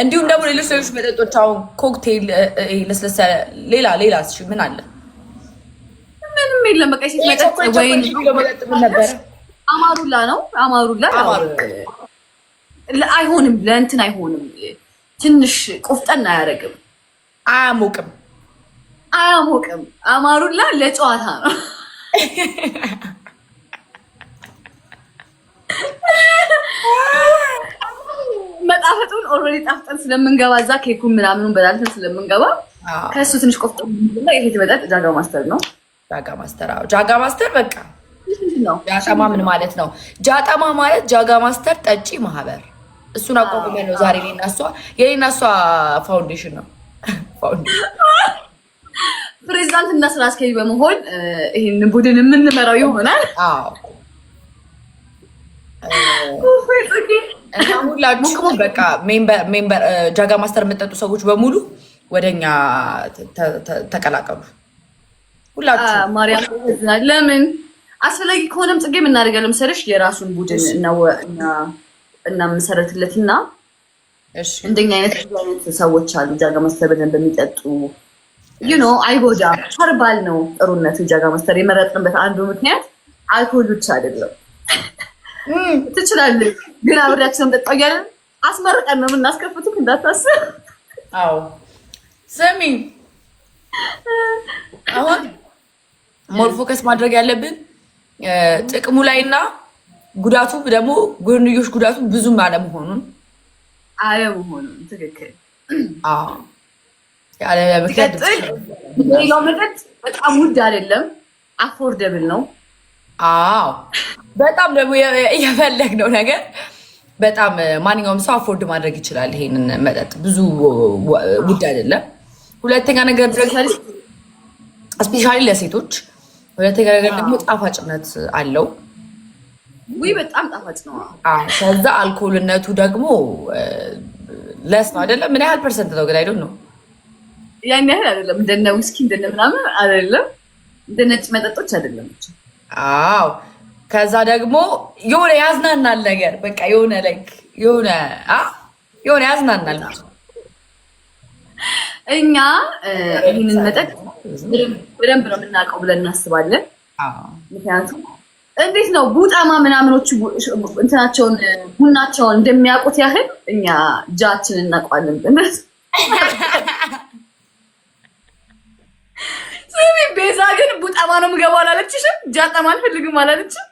እንዲሁም ደግሞ ሌሎች መጠጦች አሁን ኮክቴል ለስለሰ ሌላ እሺ ምን አለ? ምንም የለም። በቃ ሴት መጠጥ ወይ መጠጥ ምን ነበር? አማሩላ ነው። አማሩላ አይሆንም፣ ለእንትን አይሆንም። ትንሽ ቆፍጠን አያደርግም፣ አያሞቅም። አማሩላ ለጨዋታ ነው። መጣፈጡን ኦልሬዲ ጣፍጠን ስለምንገባ እዛ ኬኩን ምናምኑን በላልተን ስለምንገባ ከእሱ ትንሽ ቆፍጠን የሴት መጠጥ ጃጋ ማስተር ነው። ጃጋ ማስተር በቃ ጃጠማ ምን ማለት ነው? ጃጠማ ማለት ጃጋ ማስተር ጠጪ ማህበር። እሱን አቋቁመን ነው ዛሬ የኔና እሷ ፋውንዴሽን ነው። ፕሬዚዳንት እና ስራ አስኪያጅ በመሆን ይህን ቡድን የምንመራው ይሆናል። እና ሁላችሁም በቃ ሜምበር ጃጋ ማስተር የምጠጡ ሰዎች በሙሉ ወደኛ ተቀላቀሉ። ሁላችሁ ማርያም ለምን አስፈላጊ ከሆነም ጽጌ የምናደርጋለን መሰለሽ የራሱን ቡድን እናመሰረትለትና እንደኛ አይነት ሰዎች አሉ ጃጋ ማስተር በደንብ በሚጠጡ አይጎዳም። ኸርባል ነው ጥሩነቱ። ጃጋ ማስተር የመረጥንበት አንዱ ምክንያት አልኮል ብቻ አይደለም። ትችላለህ ግን አብሬያችን እንጠጣው እያለን አስመርቀን ነው የምናስከፍቱት እንዳታስብ። አዎ ስሚ፣ አሁን ሞር ፎከስ ማድረግ ያለብን ጥቅሙ ላይና ጉዳቱ ደግሞ ጎንዮሽ ጉዳቱ ብዙም አለመሆኑን ትክክል። ሌላው መጠጥ በጣም ውድ አይደለም፣ አፎርደብል ነው። በጣም ደግሞ የፈለግነው ነገር በጣም ማንኛውም ሰው አፎርድ ማድረግ ይችላል። ይሄንን መጠጥ ብዙ ውድ አይደለም። ሁለተኛ ነገር ስፔሻሊ ለሴቶች፣ ሁለተኛ ነገር ደግሞ ጣፋጭነት አለው። በጣም ጣፋጭ ነው። ከዛ አልኮልነቱ ደግሞ ለስ ነው አይደለም። ምን ያህል ፐርሰንት ነው ግን? አይዶን ነው ያን ያህል አይደለም። እንደነ ዊስኪ እንደነ ምናምን አይደለም። እንደ ነጭ መጠጦች አይደለም። ከዛ ደግሞ የሆነ ያዝናናል ነገር በቃ የሆነ ያዝናናል። እኛ ይህንን መጠጥ በደንብ ነው የምናውቀው ብለን እናስባለን። ምክንያቱም እንዴት ነው ቡጣማ ምናምኖቹ እንትናቸውን ቡናቸውን እንደሚያውቁት ያህል እኛ ጃችን እናውቀዋለን። ቤዛ ግን ቡጣማ ነው የምገባው አላለችሽም? ጃጠማ አልፈልግም አላለችም?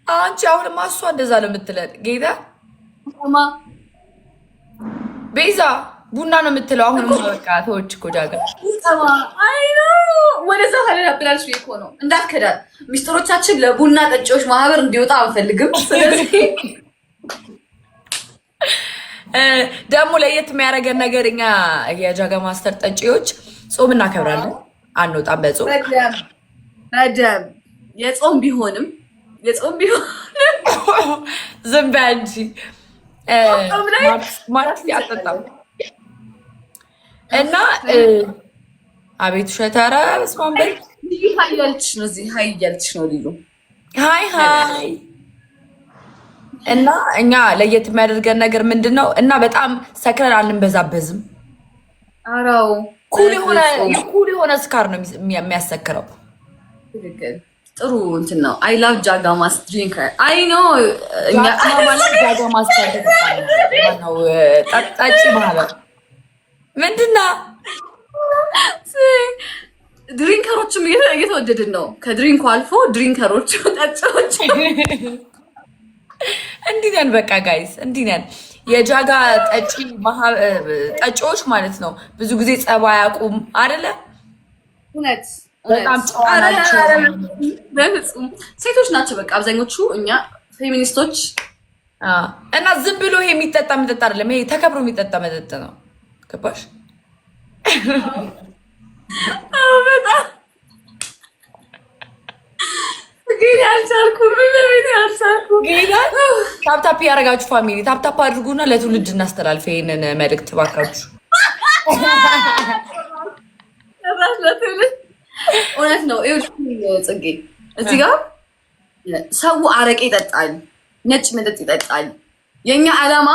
አንቺ አሁንማ እሷ እንደዛ ነው የምትለን። ጌታ ቤዛ ቡና ነው የምትለው። አሁን በቃ ተወች እኮ ጃጋ ወደዛ ብላልሽ እኮ ነው። እንዳትከዳል። ሚስጥሮቻችን ለቡና ጠጪዎች ማህበር እንዲወጣ አንፈልግም። ስለዚህ ደግሞ ለየት የሚያደርገን ነገር እኛ የጃጋ ማስተር ጠጪዎች ጾም እናከብራለን። አንወጣም በጾም በደም የጾም ቢሆንም ዝም በይ እንጂ ማለት አልጠጣም። እና አቤት ሸተረ በስመ አብ ሀይ እያልች ነው ልዩ ሀይ እና እኛ ለየት የሚያደርገን ነገር ምንድን ነው? እና በጣም ሰክረን አንበዛበዝም። አራው ኩል የሆነ ስካር ነው የሚያሰክረው። ጥሩ እንትን ነው። አይ ላቭ ጃጋ ማስተር ድሪንከር አይ ኖ ጃጋ ማስተር ነው ጠጪ ማለት ምንድን ነው? ድሪንከሮችም እየተወደድን ነው። ከድሪንኩ አልፎ ድሪንከሮች ጠጪዎች እንዲህ ነን። በቃ ጋይስ እንዲህ ነን። የጃጋ ጠጪዎች ማለት ነው። ብዙ ጊዜ ጸባይ አያውቁም አይደለ? እውነት በጣም ጨዋ ናቸው። በፍጹም ሴቶች ናቸው በቃ አብዛኞቹ እኛ ፌሚኒስቶች። እና ዝም ብሎ ይሄ የሚጠጣ መጠጥ አይደለም። ይሄ ተከብሮ የሚጠጣ መጠጥ ነው። ገባሽ? በጣም ግን ያልቻልኩም ታፕታፕ ያደረጋችሁ ፋሚሊ ታፕታፕ አድርጉና ለትውልድ እናስተላልፍ ይሄንን መልዕክት ባካችሁ። እውነት ነው። ጽጌ እዚህ ጋር ሰው አረቄ ይጠጣል፣ ነጭ መጠጥ ይጠጣል። የኛ ዓላማ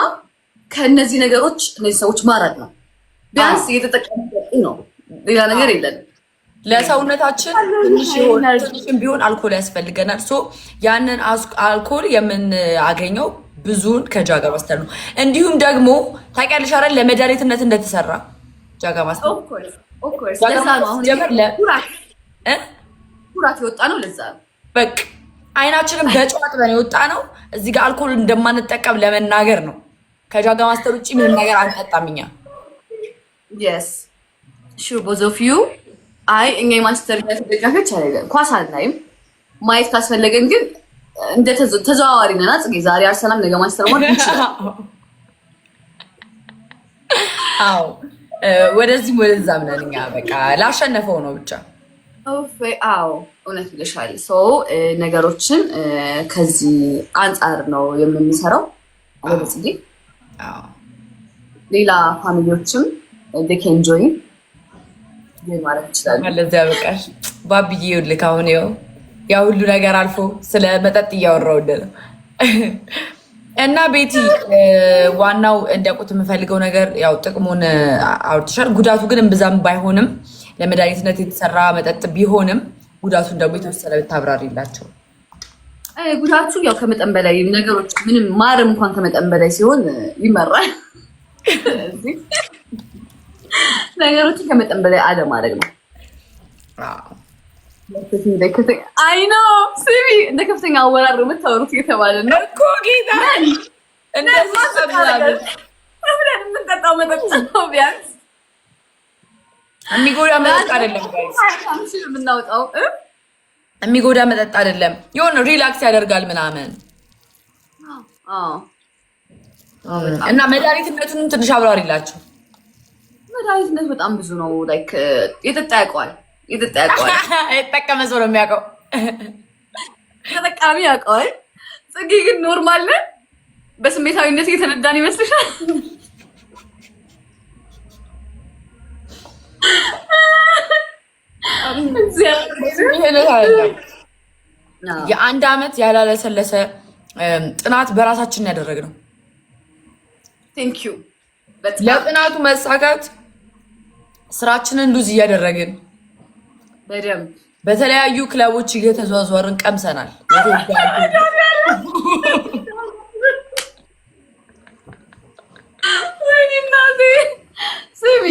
ከእነዚህ ነገሮች እነዚህ ሰዎች ማራቅ ነው። ቢያንስ እየተጠቀሙ ነው። ሌላ ነገር የለንም። ለሰውነታችን ትንሽም ቢሆን አልኮል ያስፈልገናል። ያንን አልኮል የምናገኘው ብዙን ከጃጋ ማስተር ነው። እንዲሁም ደግሞ ታውቂያለሽ አይደል ለመድኃኒትነት እንደተሰራ ጃጋ ማስተር ኩራት የወጣ ነው። ለዛ ነው በቃ አይናችንም በጨው አጥበን የወጣ ነው። እዚህ ጋር አልኮል እንደማንጠቀም ለመናገር ነው። ከጃጋ ማስተር ውጭ ምንም ነገር አንጠጣም እኛ። yes sure both of you አይ እኛ የማንቸስተር ዩናይትድ ደጋፊዎች አይደለም። ኳስ አናይም። ማየት ካስፈለገን ግን እንደ ተዘዋዋሪ ነና ጽጌ ዛሬ አርሰናል ነገ ማንቸስተር ማለት ይችላል። አዎ ወደዚህም ወደዛም ነን እኛ በቃ ላሸነፈው ነው ብቻ። አዎ እውነት ብለሻል። ነገሮችን ከዚህ አንጻር ነው የምንሰራው አይደል ጽጌ? አዎ ሌላ ፋሚሊዎችም they can join ማለት ይችላል። ለዚያ በቃሽ ባብዬ ይኸውልህ አሁን ያ ሁሉ ነገር አልፎ ስለ መጠጥ እያወራሁ ነው። እና ቤቲ ዋናው እንዲያውቁት የምፈልገው ነገር ያው ጥቅሙን አውርተሻል። ጉዳቱ ግን እምብዛም ባይሆንም ለመድኃኒትነት የተሰራ መጠጥ ቢሆንም ጉዳቱን ደግሞ የተወሰነ ብታብራሪላቸው። ጉዳቱ ያው ከመጠን በላይ ነገሮች ምንም ማርም እንኳን ከመጠን በላይ ሲሆን ይመራል። ነገሮችን ከመጠን በላይ አለማድረግ ነው። አይ ነው ስሚ እንደ ከፍተኛ አወራር የምታወሩት እየተባለ ነው እኮ ጌታ የምንጠጣው መጠጥ ነው። ቢያንስ የሚጎዳ መጠጥ አይደለም። የምናወጣው የሚጎዳ መጠጥ አይደለም። የሆነ ሪላክስ ያደርጋል ምናምን እና መድኃኒትነቱንም ትንሽ አብራሪላቸው። መድኃኒትነት በጣም ብዙ ነው። ላይክ የጠጣ ያውቀዋል። የተጠቀመ ሰው ነው የሚያውቀው። ተጠቃሚ ያውቀዋል። ጽጌ ግን ኖርማል ነን። በስሜታዊነት እየተነዳን ይመስልሻል? የአንድ ዓመት ያላለሰለሰ ጥናት በራሳችን ያደረግነው። ቴንክ ዩ ለጥናቱ መሳካት ስራችንን ሉዝ እያደረግን በደንብ በተለያዩ ክለቦች እየተዟዟርን ቀምሰናል።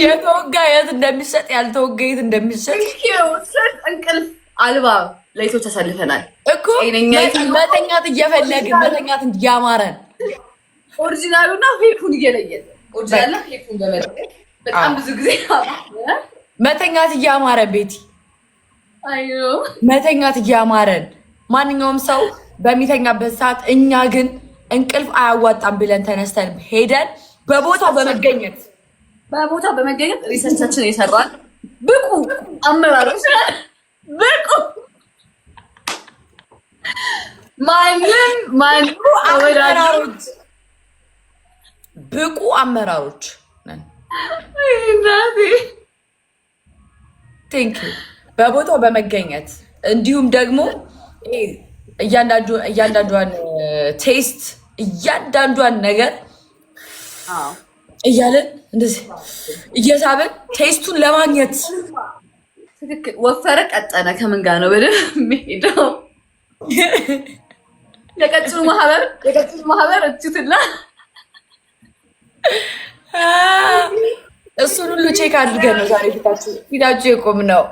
የተወጋ የት እንደሚሰጥ ያልተወጋ የት እንደሚሰጥ እንቅልፍ አልባ ሌሊቶች አሳልፈናል እኮ መተኛት እየፈለግን መተኛት እያማረን ኦሪጂናሉና ፌኩን እየለየን ኦሪጂናልና ፌኩን በመለየት በጣም ብዙ ጊዜ መተኛት እያማረን ቤቲ መተኛት እያማረን ማንኛውም ሰው በሚተኛበት ሰዓት እኛ ግን እንቅልፍ አያዋጣም ብለን ተነስተን ሄደን በቦታው በመገኘት ሪሰርቻችን የሰራን ብቁ አመራሮች ብቁ አመራሮች ነን። ቴንኪው በቦታው በመገኘት እንዲሁም ደግሞ እያንዳንዷን ቴስት እያንዳንዷን ነገር እያለን እንደዚህ እየሳብን ቴስቱን ለማግኘት ትክክል። ወፈረ ቀጠነ ከምን ጋር ነው በደንብ የሚሄደው? የቀጭኑ ማህበር እችትና እሱን ሁሉ ቼክ አድርገን ነው ዛሬ ፊታችሁ የቆም ነው።